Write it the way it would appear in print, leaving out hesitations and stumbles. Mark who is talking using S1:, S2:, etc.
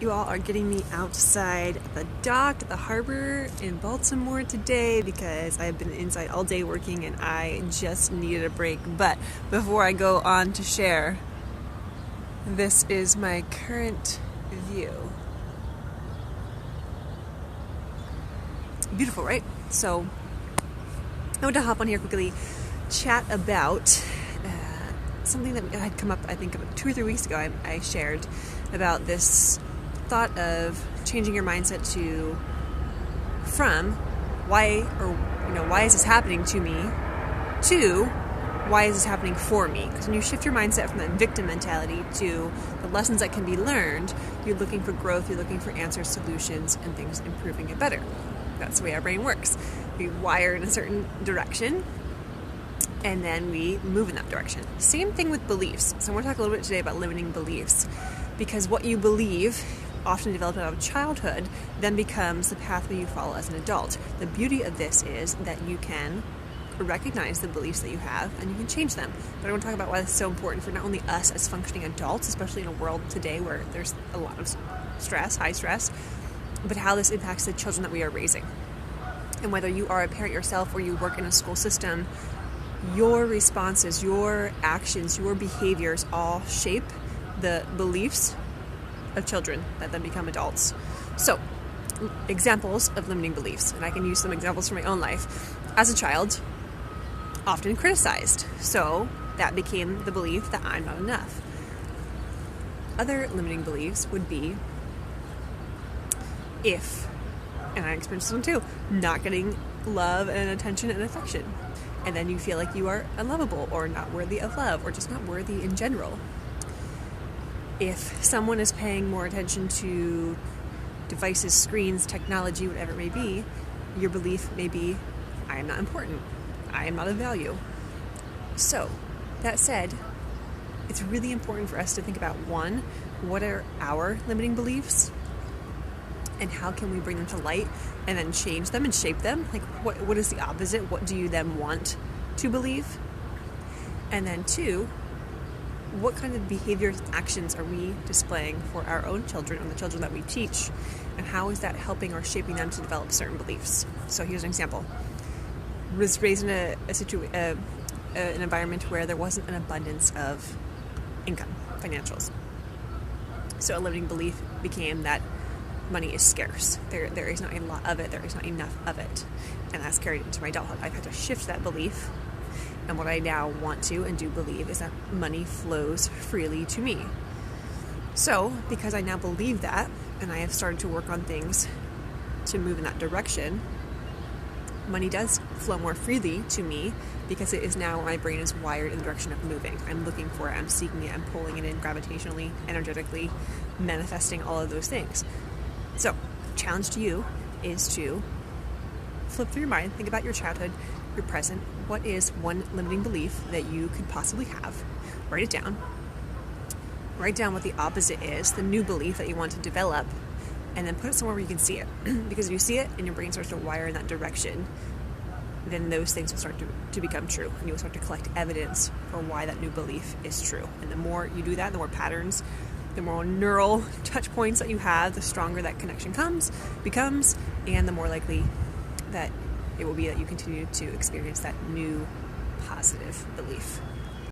S1: you all are getting me outside at the dock at the harbor in Baltimore today because I've been inside all day working and I just needed a break. But before I go on to share, this is my current view. Beautiful, right? So I want to hop on here quickly, chat about something that had come up, I think, about 2 or 3 weeks ago. I shared about this thought of changing your mindset from why is this happening to me to why is this happening for me? Because when you shift your mindset from that victim mentality to the lessons that can be learned, you're looking for growth, you're looking for answers, solutions, and things improving it better. That's the way our brain works. We wire in a certain direction, and then we move in that direction. Same thing with beliefs. So I want to talk a little bit today about limiting beliefs, because what you believe, often developed out of childhood, then becomes the pathway you follow as an adult. The beauty of this is that you can recognize the beliefs that you have and you can change them. But I want to talk about why it's so important for not only us as functioning adults, especially in a world today where there's a lot of stress, high stress, but how this impacts the children that we are raising. And whether you are a parent yourself or you work in a school system, your responses, your actions, your behaviors all shape the beliefs of children that then become adults. So, examples of limiting beliefs, and I can use some examples from my own life. As a child, often criticized, so that became the belief that I'm not enough. Other limiting beliefs would be and I experienced them too, not getting love and attention and affection. And then you feel like you are unlovable or not worthy of love or just not worthy in general. If someone is paying more attention to devices, screens, technology, whatever it may be, your belief may be, I am not important. I am not of value. So, that said, it's really important for us to think about, one, what are our limiting beliefs? And how can we bring them to light and then change them and shape them? Like, what is the opposite? What do you then want to believe? And then two, what kind of behaviors and actions are we displaying for our own children and the children that we teach? And how is that helping or shaping them to develop certain beliefs? So here's an example. I was raised in an environment where there wasn't an abundance of income, financials. So a limiting belief became that money is scarce. There is not a lot of it. There is not enough of it. And that's carried into my adulthood. I've had to shift that belief. And what I now want to and do believe is that money flows freely to me. So, because I now believe that, and I have started to work on things to move in that direction, money does flow more freely to me because it is now my brain is wired in the direction of moving. I'm looking for it. I'm seeking it. I'm pulling it in gravitationally, energetically, manifesting all of those things. So, challenge to you is to flip through your mind, think about your childhood, your present. What is one limiting belief that you could possibly have? Write it down. Write down what the opposite is, the new belief that you want to develop, and then put it somewhere where you can see it. Because if you see it and your brain starts to wire in that direction, then those things will start to become true, and you will start to collect evidence for why that new belief is true. And the more you do that, the more patterns, the more neural touch points that you have, the stronger that connection becomes, and the more likely that it will be that you continue to experience that new positive belief.